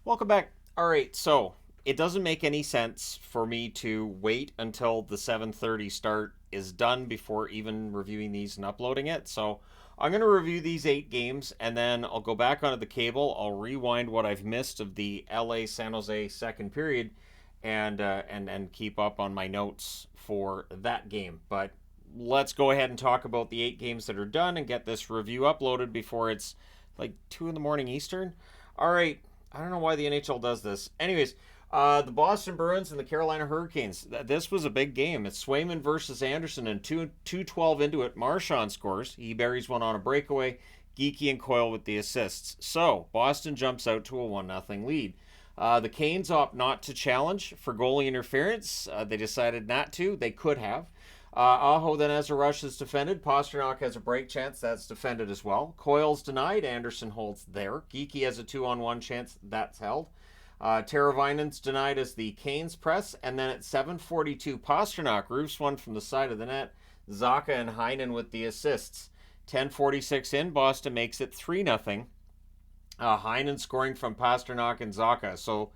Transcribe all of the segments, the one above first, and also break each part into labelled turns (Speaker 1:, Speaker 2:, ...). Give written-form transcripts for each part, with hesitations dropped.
Speaker 1: Welcome back. All right, so it doesn't make any sense for me to wait until the 7:30 start is done before even reviewing these and uploading it. So I'm going to review these 8 games and then I'll go back onto the cable. I'll rewind what I've missed of the LA San Jose second period and keep up on my notes for that game. But let's go ahead and talk about the 8 games that are done and get this review uploaded before it's like 2 in the morning Eastern. All right, I don't know why the NHL does this. Anyways, the Boston Bruins and the Carolina Hurricanes. This was a big game. It's Swayman versus Anderson, and 2:12 into it, Marchand scores. He buries one on a breakaway. Geekie and Coyle with the assists. So Boston jumps out to a 1-0 lead. The Canes opt not to challenge for goalie interference. They decided not to. They could have. Aho then has a rush that's defended. Pastrnak has a break chance. That's defended as well. Coyle's denied. Anderson holds there. Geekie has a 2-on-1 chance. That's held. Teravainen's denied as the Canes press. And then at 7:42, Pastrnak roofs one from the side of the net. Zacha and Heinen with the assists. 10:46 in, Boston makes it 3-0. Heinen scoring from Pastrnak and Zacha. So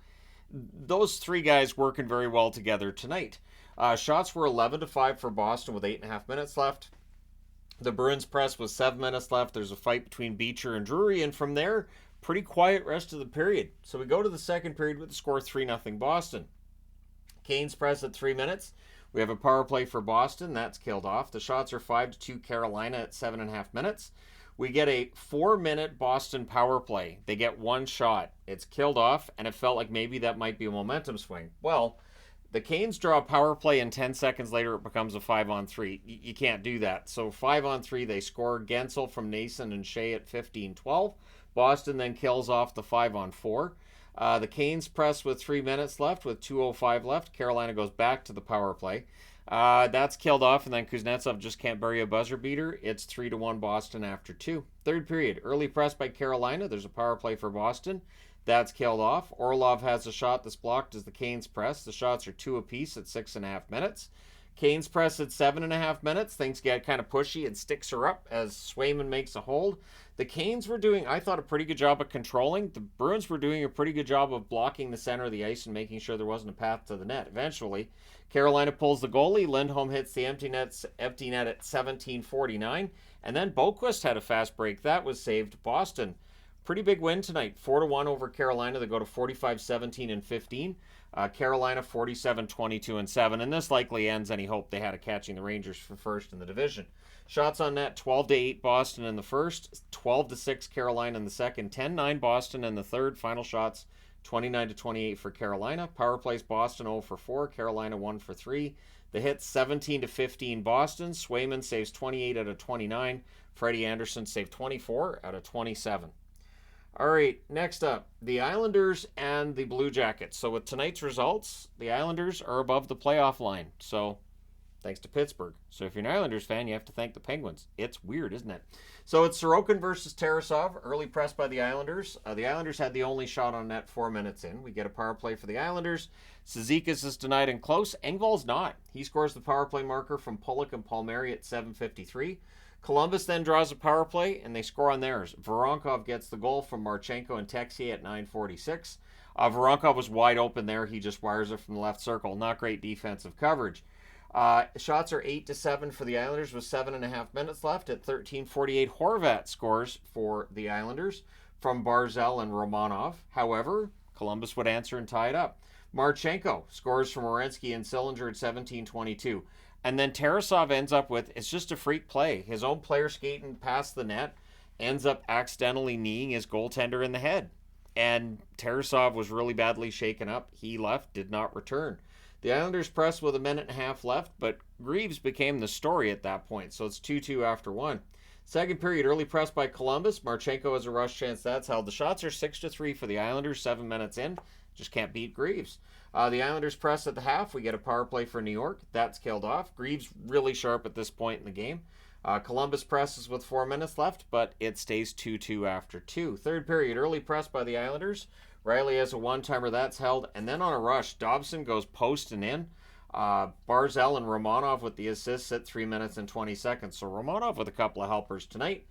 Speaker 1: those three guys working very well together tonight. Shots were 11-5 for Boston with 8.5 minutes left. The Bruins press was 7 minutes left. There's a fight between Beecher and Drury, and from there, pretty quiet rest of the period. So we go to the second period with the score 3-0 Boston. Canes press at 3 minutes. We have a power play for Boston. That's killed off. The shots are 5-2 Carolina at 7.5 minutes. We get a 4-minute Boston power play. They get one shot. It's killed off, and it felt like maybe that might be a momentum swing. Well, the Canes draw a power play, and 10 seconds later it becomes a 5-on-3. You can't do that. So 5-on-3, they score. Gensel from Nason and Shea at 15-12. Boston then kills off the 5-on-4. The Canes press with 3 minutes left with 2:05 left. Carolina goes back to the power play. That's killed off, and then Kuznetsov just can't bury a buzzer beater. It's 3-1 Boston after 2. Third period, early press by Carolina. There's a power play for Boston. That's killed off. Orlov has a shot that's blocked as the Canes press. The shots are 2 apiece at 6.5 minutes. Canes press at 7.5 minutes. Things get kind of pushy and sticks her up as Swayman makes a hold. The Canes were doing, I thought, a pretty good job of controlling. The Bruins were doing a pretty good job of blocking the center of the ice and making sure there wasn't a path to the net. Eventually, Carolina pulls the goalie. Lindholm hits the empty net at 17:49. And then Boquist had a fast break. That was saved. Boston, pretty big win tonight. 4-1 over Carolina. They go to 45-17-15. Carolina 47-22-7. And this likely ends any hope they had of catching the Rangers for first in the division. Shots on net, 12-8 Boston in the first, 12-6 Carolina in the second, 10-9 Boston in the third. Final shots, 29-28 for Carolina. Power plays Boston 0-4, Carolina 1-3. The hits 17-15 Boston. Swayman saves 28 out of 29. Freddie Anderson saved 24 out of 27. All right, next up, the Islanders and the Blue Jackets. So with tonight's results, the Islanders are above the playoff line. So thanks to Pittsburgh. So if you're an Islanders fan, you have to thank the Penguins. It's weird, isn't it? So it's Sorokin versus Tarasov. Early press by the Islanders. The Islanders had the only shot on net 4 minutes in. We get a power play for the Islanders. Cizikas is denied and close. Engvall's not. He scores the power play marker from Pulock and Palmieri at 7:53. Columbus then draws a power play, and they score on theirs. Voronkov gets the goal from Marchenko and Texier at 9:46. Voronkov was wide open there. He just wires it from the left circle. Not great defensive coverage. Shots are 8-7 for the Islanders with 7.5 minutes left. At 13:48, Horvat scores for the Islanders from Barzal and Romanov. However, Columbus would answer and tie it up. Marchenko scores from Werenski and Sillinger at 17:22. And then Tarasov ends up with, it's just a freak play. His own player skating past the net ends up accidentally kneeing his goaltender in the head. And Tarasov was really badly shaken up. He left, did not return. The Islanders press with a minute and a half left, but Greaves became the story at that point. So it's 2-2 after 1. Second period, early press by Columbus. Marchenko has a rush chance. That's held. The shots are 6-3 for the Islanders, 7 minutes in. Just can't beat Greaves. The Islanders press at the half. We get a power play for New York. That's killed off. Greaves really sharp at this point in the game. Columbus presses with 4 minutes left, but it stays 2-2 after 2. Third period, early press by the Islanders. Riley has a one-timer. That's held. And then on a rush, Dobson goes posting in. Barzal and Romanov with the assists at 3 minutes and 20 seconds. So Romanov with a couple of helpers tonight.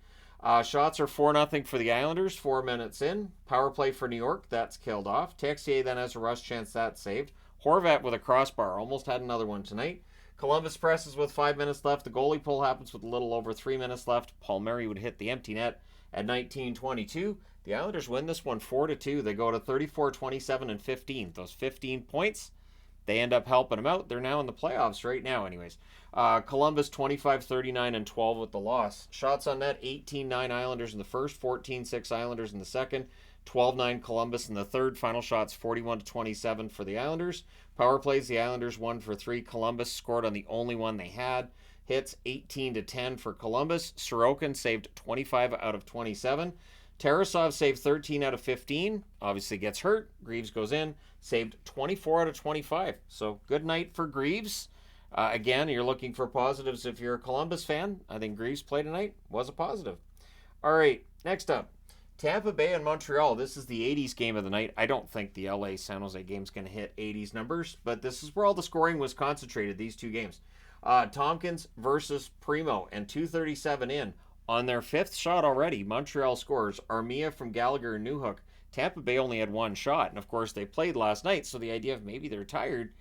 Speaker 1: Shots are 4-0 for the Islanders, 4 minutes in. Power play for New York, that's killed off. Texier then has a rush chance, that's saved. Horvat with a crossbar, almost had another one tonight. Columbus presses with 5 minutes left. The goalie pull happens with a little over 3 minutes left. Palmieri would hit the empty net at 19:22. The Islanders win this one 4-2. They go to 34, 27, and 15. Those 15 points, they end up helping them out. They're now in the playoffs right now, anyways. Columbus 25, 39, and 12 with the loss. Shots on net 18-9 Islanders in the first, 14-6 Islanders in the second, 12-9 Columbus in the third. Final shots 41-27 for the Islanders. Power plays, the Islanders 1 for 3. Columbus scored on the only one they had. Hits 18-10 for Columbus. Sorokin saved 25 out of 27. Tarasov saved 13 out of 15. Obviously gets hurt. Greaves goes in. Saved 24 out of 25. So good night for Greaves. Again, you're looking for positives if you're a Columbus fan. I think Greaves play tonight was a positive. All right, next up. Tampa Bay and Montreal. This is the 80s game of the night. I don't think the LA San Jose game is going to hit 80s numbers, but this is where all the scoring was concentrated, these two games. Tompkins versus Primo, and 2:37 in. On their fifth shot already, Montreal scores. Armia from Gallagher and Newhook. Tampa Bay only had one shot, and of course they played last night, so the idea of maybe they're tired.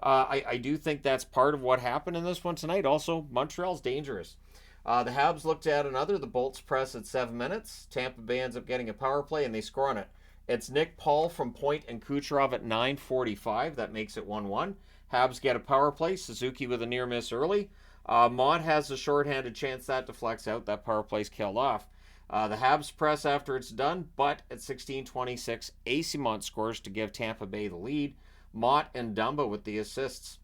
Speaker 1: I do think that's part of what happened in this one tonight. Also, Montreal's dangerous. The Habs looked at another. The Bolts press at 7 minutes. Tampa Bay ends up getting a power play, and they score on it. It's Nick Paul from point and Kucherov at 9:45. That makes it 1-1. Habs get a power play. Suzuki with a near miss early. Mott has a shorthanded chance that deflects out. That power play's killed off. The Habs press after it's done, but at 16:26, Asimont scores to give Tampa Bay the lead. Mott and Dumba with the assists.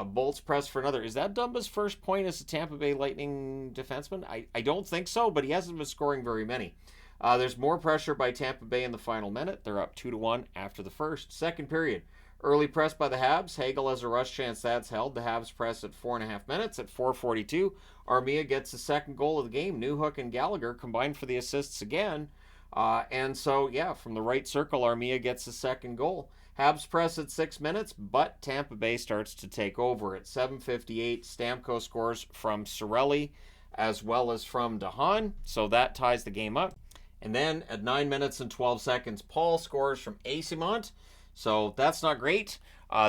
Speaker 1: Bolts press for another. Is that Dumba's first point as a Tampa Bay Lightning defenseman? I don't think so, but he hasn't been scoring very many. There's more pressure by Tampa Bay in the final minute. They're up 2-1 after the first. Second period. Early press by the Habs. Hagel has a rush chance, that's held. The Habs press at 4.5 minutes. At 4:42, Armia gets the second goal of the game. Newhook and Gallagher combine for the assists again. And so, yeah, from the right circle, Armia gets the second goal. Habs press at 6 minutes, but Tampa Bay starts to take over. At 7:58, Stamkos scores from Cirelli as well as from DeHaan, so that ties the game up. And then at 9 minutes and 12 seconds, Paul scores from Asimont, so that's not great.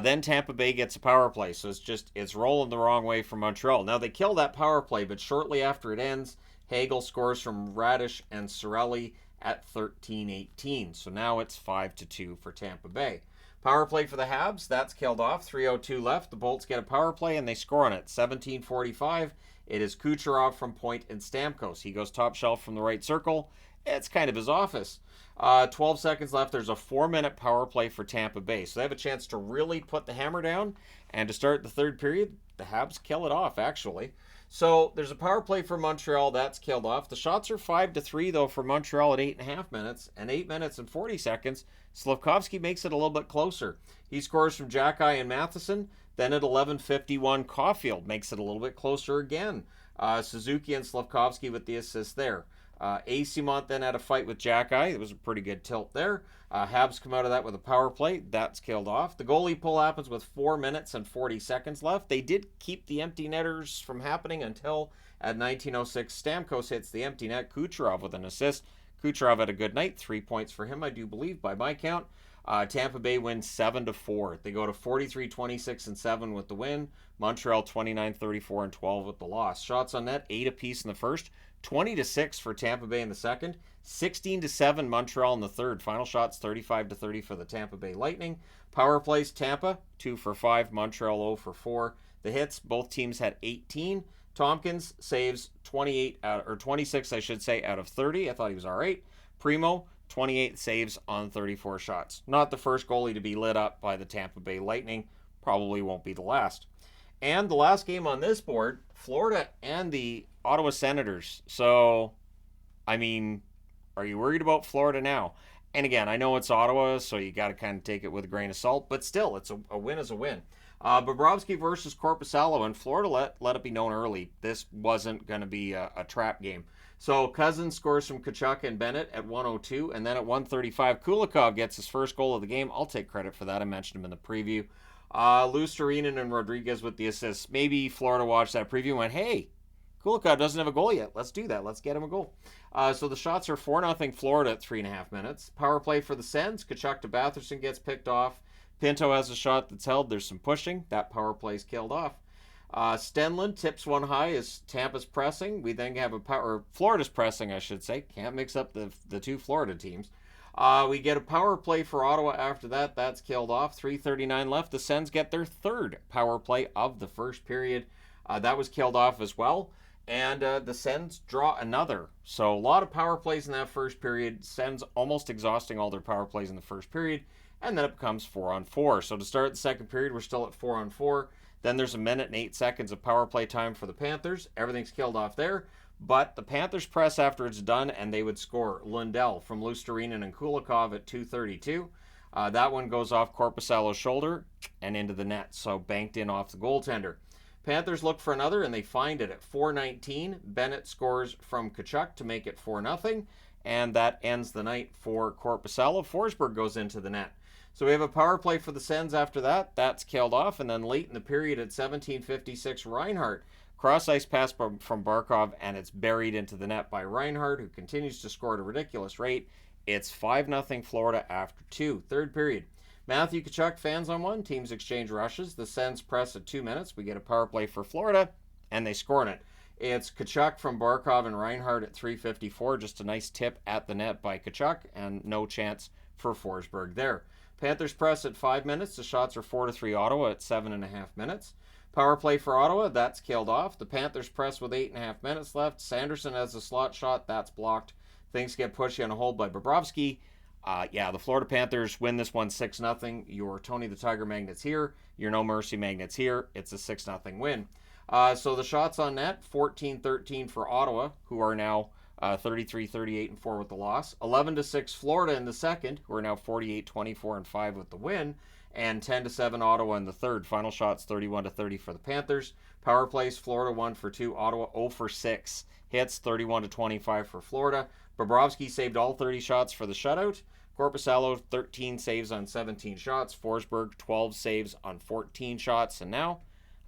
Speaker 1: Then Tampa Bay gets a power play, so it's rolling the wrong way for Montreal. Now they kill that power play, but shortly after it ends, Hagel scores from Radish and Cirelli at 13:18. So now it's 5-2 for Tampa Bay. Power play for the Habs, that's killed off. 3:02 left. The Bolts get a power play and they score on it. 17:45. It is Kucherov from point and Stamkos. He goes top shelf from the right circle. It's kind of his office. 12 seconds left. There's a 4-minute power play for Tampa Bay. So they have a chance to really put the hammer down. And to start the third period, the Habs kill it off, actually. So there's a power play for Montreal. That's killed off. The shots are 5-3, though, for Montreal at 8.5 minutes. And 8 minutes and 40 seconds, Slavkovsky makes it a little bit closer. He scores from Jackeye and Matheson. Then at 11:51, Caulfield makes it a little bit closer again. Suzuki and Slavkovsky with the assist there. Asimont then had a fight with Jackeye. It was a pretty good tilt there. Habs come out of that with a power play. That's killed off. The goalie pull happens with 4 minutes and 40 seconds left. They did keep the empty netters from happening until at 19:06, Stamkos hits the empty net. Kucherov with an assist. Kucherov had a good night. 3 points for him, I do believe, by my count. Tampa Bay wins 7-4. They go to 43, 26, and 7 with the win. Montreal 29, 34, and 12 with the loss. Shots on net, 8 apiece in the first. 20-6 for Tampa Bay in the second. 16-7 Montreal in the third. Final shots 35-30 for the Tampa Bay Lightning. Power plays Tampa 2 for 5. Montreal 0 for 4. The hits, both teams had 18. Tompkins saves 26, I should say, out of 30. I thought he was all right. Primo 28 saves on 34 shots. Not the first goalie to be lit up by the Tampa Bay Lightning. Probably won't be the last. And the last game on this board, Florida and the Ottawa Senators. So, I mean, are you worried about Florida now? And again, I know it's Ottawa, so you got to kind of take it with a grain of salt. But still, it's a win is a win. Bobrovsky versus Korpisalo, and Florida let it be known early. This wasn't going to be a trap game. So Cousins scores from Tkachuk and Bennett at 1:02, and then at 1:35, Kulikov gets his first goal of the game. I'll take credit for that. I mentioned him in the preview. Luostarinen and Rodriguez with the assists. Maybe Florida watched that preview and went, hey, Kulikov doesn't have a goal yet. Let's do that. Let's get him a goal. So the shots are 4-0 Florida at 3.5 minutes. Power play for the Sens. Kachuk to Batherson gets picked off. Pinto has a shot that's held. There's some pushing. That power play's killed off. Stenlund tips one high as Tampa's pressing. We then have Florida's pressing, I should say. Can't mix up the two Florida teams. We get a power play for Ottawa after that. That's killed off. 3:39 left. The Sens get their third power play of the first period. That was killed off as well. And the Sens draw another. So a lot of power plays in that first period. Sens almost exhausting all their power plays in the first period. And then it becomes 4-on-4. So to start the second period, we're still at 4-on-4. Then there's 1 minute and 8 seconds of power play time for the Panthers. Everything's killed off there. But the Panthers press after it's done, and they would score. Lundell from Lusterinen and Kulikov at 2:32. That one goes off Korpisalo's shoulder and into the net, so banked in off the goaltender. Panthers look for another, and they find it at 4:19. Bennett scores from Kachuk to make it 4-0, and that ends the night for Korpisalo. Forsberg goes into the net. So we have a power play for the Sens after that. That's killed off, and then late in the period at 17:56, Reinhart. Cross-ice pass from Barkov, and it's buried into the net by Reinhart, who continues to score at a ridiculous rate. It's 5-0 Florida after 2. Third period. Matthew Kachuk fans on one. Teams exchange rushes. The Sens press at 2 minutes. We get a power play for Florida, and they score in it. It's Kachuk from Barkov and Reinhart at 3:54. Just a nice tip at the net by Kachuk, and no chance for Forsberg there. Panthers press at 5 minutes. The shots are 4-3 Ottawa at 7.5 minutes. Power play for Ottawa, that's killed off. The Panthers press with 8.5 minutes left. Sanderson has a slot shot, that's blocked. Things get pushy on a hold by Bobrovsky. The Florida Panthers win this one 6-0. Your Tony the Tiger Magnets here. Your No Mercy Magnets here. It's a 6-0 win. So the shots on net, 14-13 for Ottawa, who are now 33-38-4 with the loss. 11-6 Florida in the second, who are now 48-24-5 with the win. And 10-7 Ottawa in the third. Final shots 31-30 for the Panthers. Power plays Florida 1-for-2. Ottawa 0-for-6. Hits 31-25 for Florida. Bobrovsky saved all 30 shots for the shutout. Korpisalo 13 saves on 17 shots. Forsberg 12 saves on 14 shots. And now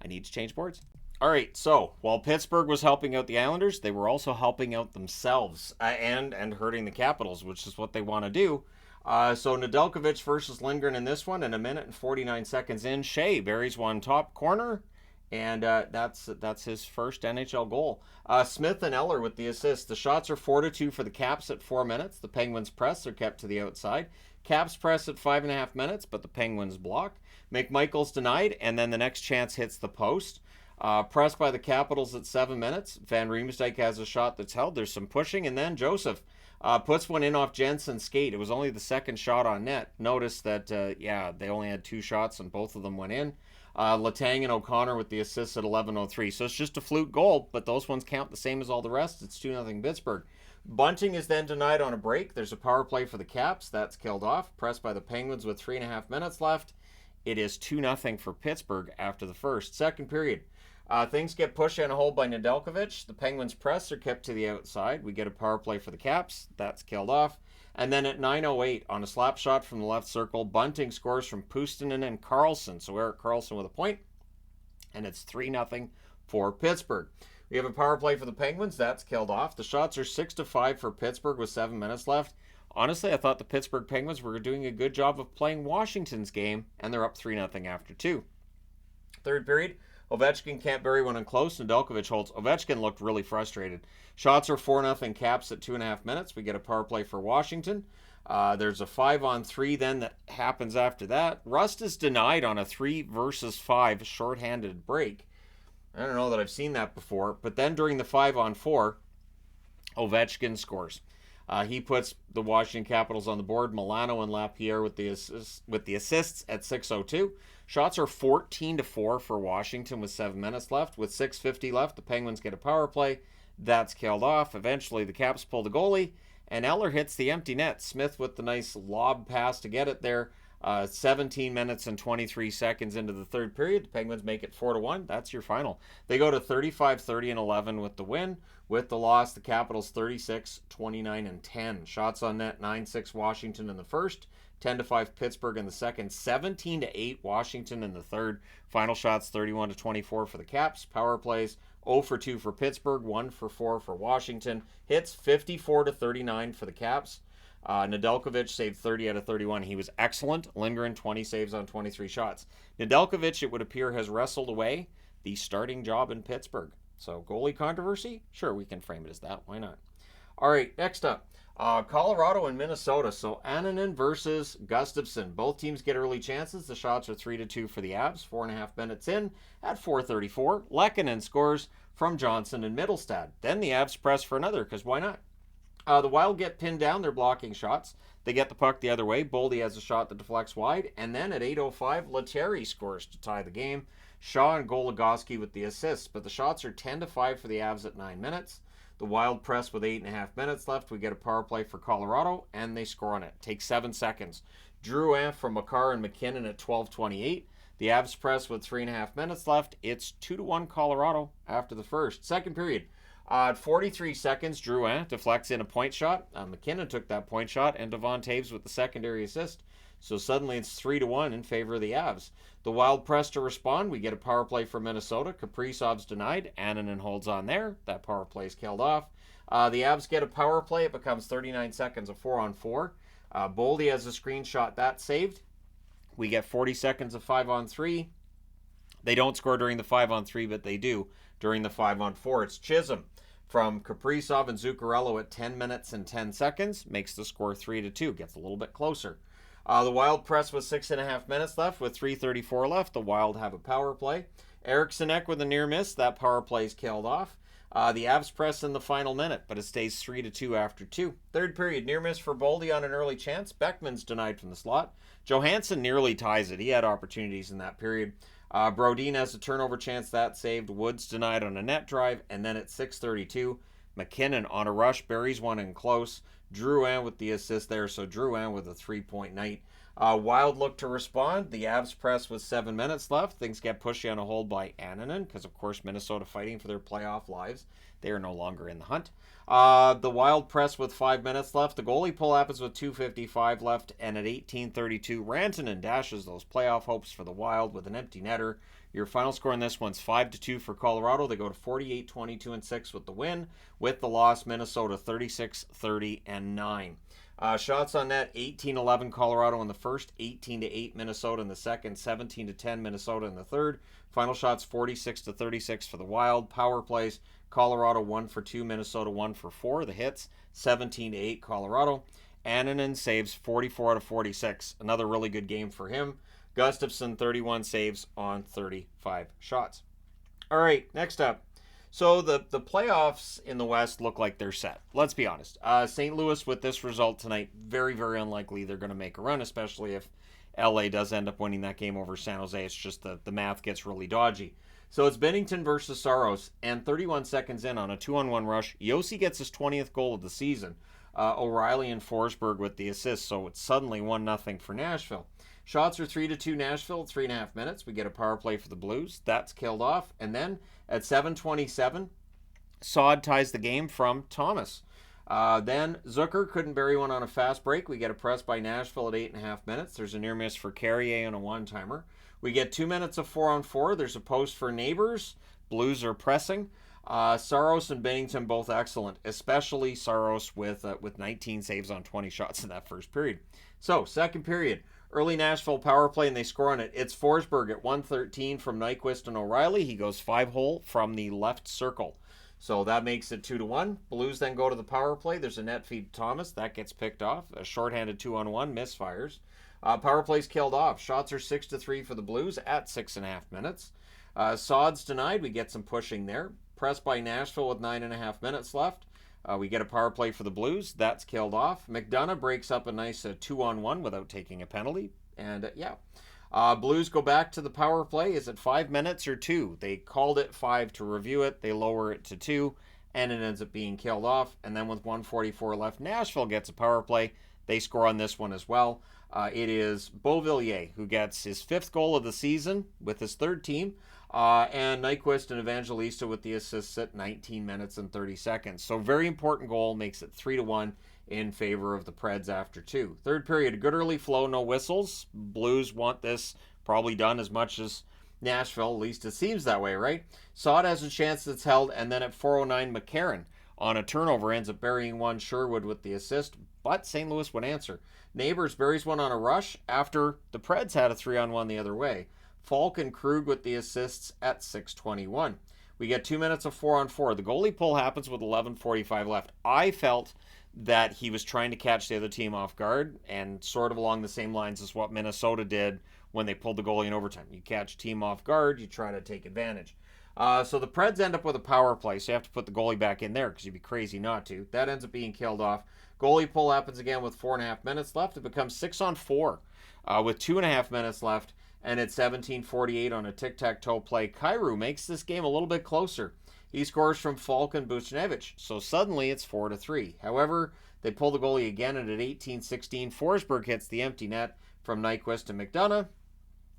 Speaker 1: I need to change boards. All right, so while Pittsburgh was helping out the Islanders, they were also helping out themselves and hurting the Capitals, which is what they want to do. So Nedeljkovic versus Lindgren in this one, and 1 minute and 49 seconds in, Shea buries one top corner, and that's his first NHL goal. Smith and Eller with the assist. The shots are 4-2 for the Caps at 4 minutes. The Penguins press are kept to the outside. Caps press at 5.5 minutes, but the Penguins block. McMichael's denied, and then the next chance hits the post. Pressed by the Capitals at 7 minutes. Van Riemsdyk has a shot that's held. There's some pushing, and then Joseph puts one in off Jensen's skate. It was only the second shot on net. Notice that, they only had 2 shots, and both of them went in. Letang and O'Connor with the assists at 11:03. So it's just a fluke goal, but those ones count the same as all the rest. It's 2-0 Pittsburgh. Bunting is then denied on a break. There's a power play for the Caps. That's killed off. Pressed by the Penguins with 3.5 minutes left. It is 2-0 for Pittsburgh after the first. Second period. Things get pushed and a hold by Nedeljkovic. The Penguins press are kept to the outside. We get a power play for the Caps. That's killed off. And then at 9:08, on a slap shot from the left circle, Bunting scores from Puustinen and Karlsson. So Erik Karlsson with a point. And it's 3-0 for Pittsburgh. We have a power play for the Penguins. That's killed off. The shots are 6-5 for Pittsburgh with 7 minutes left. Honestly, I thought the Pittsburgh Penguins were doing a good job of playing Washington's game, and they're up 3-0 after 2. Third period. Ovechkin can't bury one in close. Nedeljkovic holds. Ovechkin looked really frustrated. Shots are 4-0 Caps at 2.5 minutes. We get a power play for Washington. There's a 5-on-3 then that happens after that. Rust is denied on a 3-versus-5 shorthanded break. I don't know that I've seen that before. But then during the 5-on-4, Ovechkin scores. He puts the Washington Capitals on the board. Milano and Lapierre with the assists at 6:02. Shots are 14-4 for Washington with 7 minutes left. With 6:50 left, the Penguins get a power play. That's killed off. Eventually, the Caps pull the goalie, and Eller hits the empty net. Smith with the nice lob pass to get it there. 17 minutes and 23 seconds into the third period. The Penguins make it 4-1. That's your final. They go to 35-30-11 with the win. With the loss, the Capitals 36-29-10. Shots on net 9-6 Washington in the first. 10-5 Pittsburgh in the second. 17-8 Washington in the third. Final shots 31-24 for the Caps. Power plays 0 for 2 for Pittsburgh, 1 for 4 for Washington. Hits 54-39 for the Caps. Nedeljkovic saved 30 out of 31. He was excellent. Lindgren, 20 saves on 23 shots. Nedeljkovic, it would appear, has wrestled away the starting job in Pittsburgh. So goalie controversy? Sure, we can frame it as that. Why not? All right, next up. Colorado and Minnesota. So Annunen versus Gustafsson. Both teams get early chances. The shots are 3-2 for the Avs. 4.5 minutes in at 4:34. Lehkonen scores from Johnson and Mittelstadt. Then the Avs press for another, because why not? The Wild get pinned down. They're blocking shots. They get the puck the other way. Boldy has a shot that deflects wide. And then at 8:05, Lettieri scores to tie the game. Shaw and Goligoski with the assists. But the shots are 10-5 for the Avs at 9 minutes. The Wild press with 8.5 minutes left. We get a power play for Colorado, and they score on it. Takes 7 seconds. Drouin from McCarr and McKinnon at 12:28. The Avs press with 3.5 minutes left. It's 2-1 Colorado after the first. Second period. At 43 seconds, Drouin deflects in a point shot. McKinnon took that point shot, and Devon Toews with the secondary assist. So suddenly it's 3-1 in favor of the Avs. The Wild press to respond. We get a power play for Minnesota. Kaprizov's denied. Annunen holds on there. That power play is killed off. The Avs get a power play. It becomes 39 seconds of 4-on-4. Boldy has a screenshot. That saved. We get 40 seconds of 5-on-3. They don't score during the 5-on-3, but they do during the 5-on-4. It's Chisholm from Kaprizov and Zuccarello at 10 minutes and 10 seconds. Makes the score 3-2. Gets a little bit closer. The Wild press with 6.5 minutes left. With 3:34 left, the Wild have a power play. Eriksson Ek with a near miss. That power play is killed off. The Avs press in the final minute, but it stays 3-2 after 2. Third period, near miss for Boldy on an early chance. Beckman's denied from the slot. Johansson nearly ties it. He had opportunities in that period. Brodin has a turnover chance. That saved. Woods denied on a net drive. And then at 6:32, McKinnon on a rush buries one in close. Drouin with the assist there, so Drouin with a 3-point night. Wild look to respond. The Avs press with 7 minutes left. Things get pushy on a hold by Annunen, because of course Minnesota fighting for their playoff lives. They are no longer in the hunt. The Wild press with 5 minutes left. The goalie pull happens with 2:55 left, and at 18:32, Rantanen dashes those playoff hopes for the Wild with an empty netter. Your final score in this one's 5-2 for Colorado. They go to 48, 22, and 6 with the win. With the loss, Minnesota 36, 30, and 9. Shots on net, 18-11 Colorado in the first, 18-8 Minnesota in the second, 17-10 Minnesota in the third. Final shots 46-36 for the Wild. Power plays, Colorado 1 for 2, Minnesota 1 for 4. The hits, 17-8 Colorado. Annunen saves 44 out of 46. Another really good game for him. Gustafsson, 31 saves on 35 shots. All right, next up. So the playoffs in the West look like they're set. Let's be honest. St. Louis, with this result tonight, very, very unlikely they're going to make a run, especially if LA does end up winning that game over San Jose. It's just the math gets really dodgy. So it's Binnington versus Saros, and 31 seconds in on a 2-on-1 rush, Yossi gets his 20th goal of the season. O'Reilly and Forsberg with the assist, so it's suddenly 1-0 for Nashville. Shots are 3-2 Nashville, 3.5 minutes. We get a power play for the Blues. That's killed off. And then at 7:27, Saad ties the game from Thomas. Then Zucker couldn't bury one on a fast break. We get a press by Nashville at 8.5 minutes. There's a near miss for Carrier on a one-timer. We get 2 minutes of 4-on-4. There's a post for Neighbors. Blues are pressing. Saros and Binnington both excellent, especially Saros with 19 saves on 20 shots in that first period. So, second period. Early Nashville power play, and they score on it. It's Forsberg at 1:13 from Nyquist and O'Reilly. He goes 5-hole from the left circle. So that makes it 2-1. Blues then go to the power play. There's a net feed to Thomas. That gets picked off. A shorthanded 2-on-1 misfires. Power play's killed off. Shots are 6-3 for the Blues at 6.5 minutes. Saad's denied. We get some pushing there. Pressed by Nashville with 9.5 minutes left. We get a power play for the Blues. That's killed off. McDonough breaks up a nice 2-on-1 without taking a penalty. And Blues go back to the power play. Is it 5 minutes or 2? They called it 5 to review it. They lower it to 2, and it ends up being killed off. And then with 1:44 left, Nashville gets a power play. They score on this one as well. It is Beauvillier who gets his 5th goal of the season with his 3rd team. And Nyquist and Evangelista with the assists at 19 minutes and 30 seconds. So very important goal, makes it 3-1 in favor of the Preds after 2. Third period, a good early flow, no whistles. Blues want this probably done as much as Nashville, at least it seems that way, right? Saw it as a chance that's held, and then at 4:09, McCarron on a turnover ends up burying one. Sherwood with the assist, but St. Louis would answer. Neighbors buries one on a rush after the Preds had a 3-on-1 the other way. Falk and Krug with the assists at 6:21. We get 2 minutes of 4-on-4. The goalie pull happens with 11:45 left. I felt that he was trying to catch the other team off guard, and sort of along the same lines as what Minnesota did when they pulled the goalie in overtime. You catch team off guard, you try to take advantage. So the Preds end up with a power play, so you have to put the goalie back in there because you'd be crazy not to. That ends up being killed off. Goalie pull happens again with 4.5 minutes left. It becomes 6-on-4 with 2.5 minutes left, and at 17:48 on a tic-tac-toe play, Kyrou makes this game a little bit closer. He scores from Falk and Buchnevich, so suddenly it's 4-3. However, they pull the goalie again, and at 18:16, Forsberg hits the empty net from Nyquist and McDonough.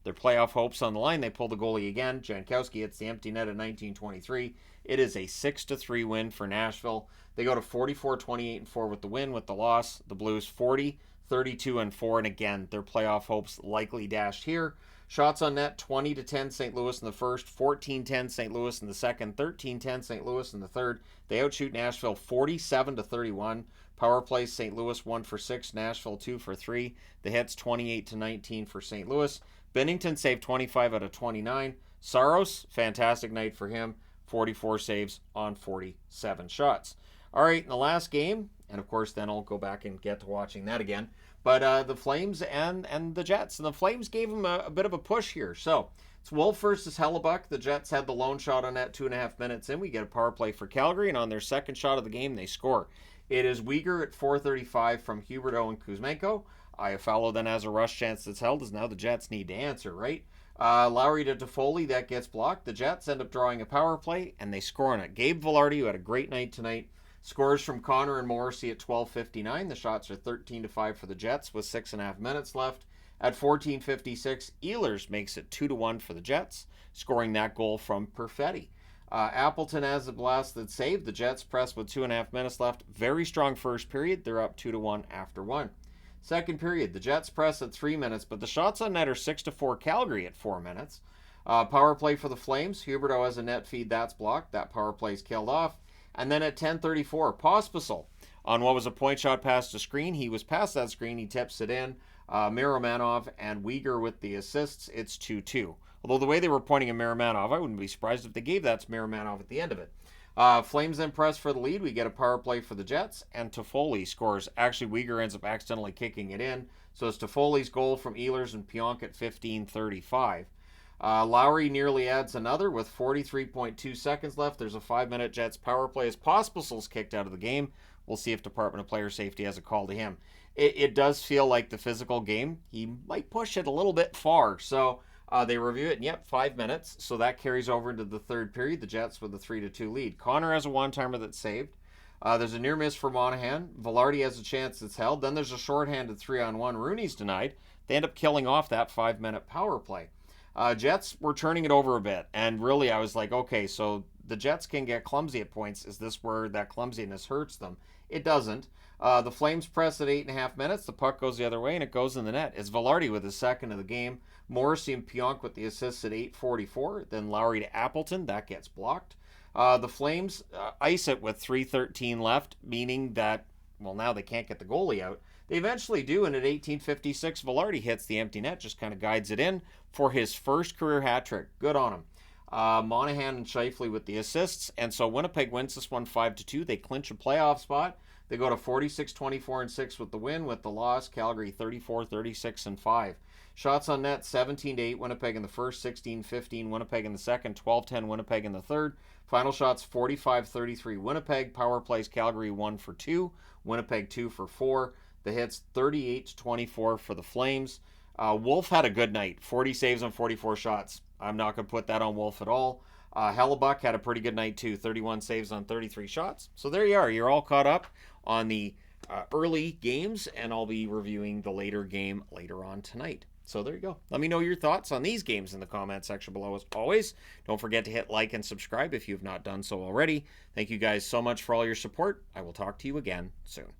Speaker 1: Their playoff hopes on the line. They pull the goalie again. Jankowski hits the empty net at 19:23. It is a 6-3 win for Nashville. They go to 44-28-4 with the win. With the loss, the Blues 40-32-4. And again, their playoff hopes likely dashed here. Shots on net, 20-10 St. Louis in the first, 14-10 St. Louis in the second, 13-10 St. Louis in the third. They outshoot Nashville 47-31. Power plays, St. Louis 1 for 6, Nashville 2 for 3. The hits 28-19 for St. Louis. Binnington saved 25 out of 29. Saros, fantastic night for him. 44 saves on 47 shots. All right, in the last game, and of course then I'll go back and get to watching that again, but the Flames and the Jets. And the Flames gave them a bit of a push here. So it's Wolf versus Hellebuck. The Jets had the lone shot on that 2.5 minutes in. We get a power play for Calgary, and on their second shot of the game, they score. It is Weegar at 4:35 from Huberdeau and Kuzmenko. Iafallo then has a rush chance that's held, as now the Jets need to answer, right? Lowry to Toffoli, that gets blocked. The Jets end up drawing a power play, and they score on it. Gabe Vilardi, who had a great night tonight, scores from Connor and Morrissey at 12:59. The shots are 13-5 for the Jets with 6.5 minutes left. At 14:56, Ehlers makes it 2-1 for the Jets, scoring that goal from Perfetti. Appleton has a blasted save. The Jets press with 2.5 minutes left. Very strong first period. They're up 2-1 after 1. Second period, the Jets press at 3 minutes, but the shots on net are 6-4 Calgary at 4 minutes. Power play for the Flames. Huberdeau has a net feed. That's blocked. That power play is killed off. And then at 10:34, Pospisil on what was a point shot past the screen. He was past that screen. He tips it in. Miromanov and Weegar with the assists. It's 2-2. Although the way they were pointing at Miromanov, I wouldn't be surprised if they gave that to Miromanov at the end of it. Flames then press for the lead. We get a power play for the Jets, and Toffoli scores. Actually, Weegar ends up accidentally kicking it in. So it's Toffoli's goal from Ehlers and Pionk at 15:35. Lowry nearly adds another with 43.2 seconds left. There's a 5-minute Jets power play as Pospisil's kicked out of the game. We'll see if Department of Player Safety has a call to him. It does feel like the physical game. He might push it a little bit far. So they review it, and yep, 5 minutes. So that carries over into the third period. The Jets with a 3-2 lead. Connor has a one-timer that's saved. There's a near miss for Monahan. Vilardi has a chance that's held. Then there's a shorthanded 3-on-1. Rooney's denied. They end up killing off that 5-minute power play. Jets were turning it over a bit, and really I was like, okay, so the Jets can get clumsy at points. Is this where that clumsiness hurts them? It doesn't. The Flames press at 8.5 minutes. The puck goes the other way, and it goes in the net. It's Vilardi with his second of the game. Morrissey and Pionk with the assists at 8:44. Then Lowry to Appleton. That gets blocked. The Flames ice it with 3:13 left, meaning that, well, now they can't get the goalie out. They eventually do, and at 18:56, Vilardi hits the empty net, just kind of guides it in for his first career hat trick. Good on him. Monahan and Scheifele with the assists, and so Winnipeg wins this one 5-2. They clinch a playoff spot. They go to 46-24-6 with the win. With the loss, Calgary 34-36-5. Shots on net 17-8 Winnipeg in the first, 16-15 Winnipeg in the second, 12-10 Winnipeg in the third. Final shots 45-33 Winnipeg. Power plays Calgary 1 for 2, Winnipeg 2 for 4. The hits 38-24 for the Flames. Wolf had a good night, 40 saves on 44 shots. I'm not going to put that on Wolf at all. Hellebuck had a pretty good night too, 31 saves on 33 shots. So there you are. You're all caught up on the early games, and I'll be reviewing the later game later on tonight. So there you go. Let me know your thoughts on these games in the comment section below as always. Don't forget to hit like and subscribe if you have not done so already. Thank you guys so much for all your support. I will talk to you again soon.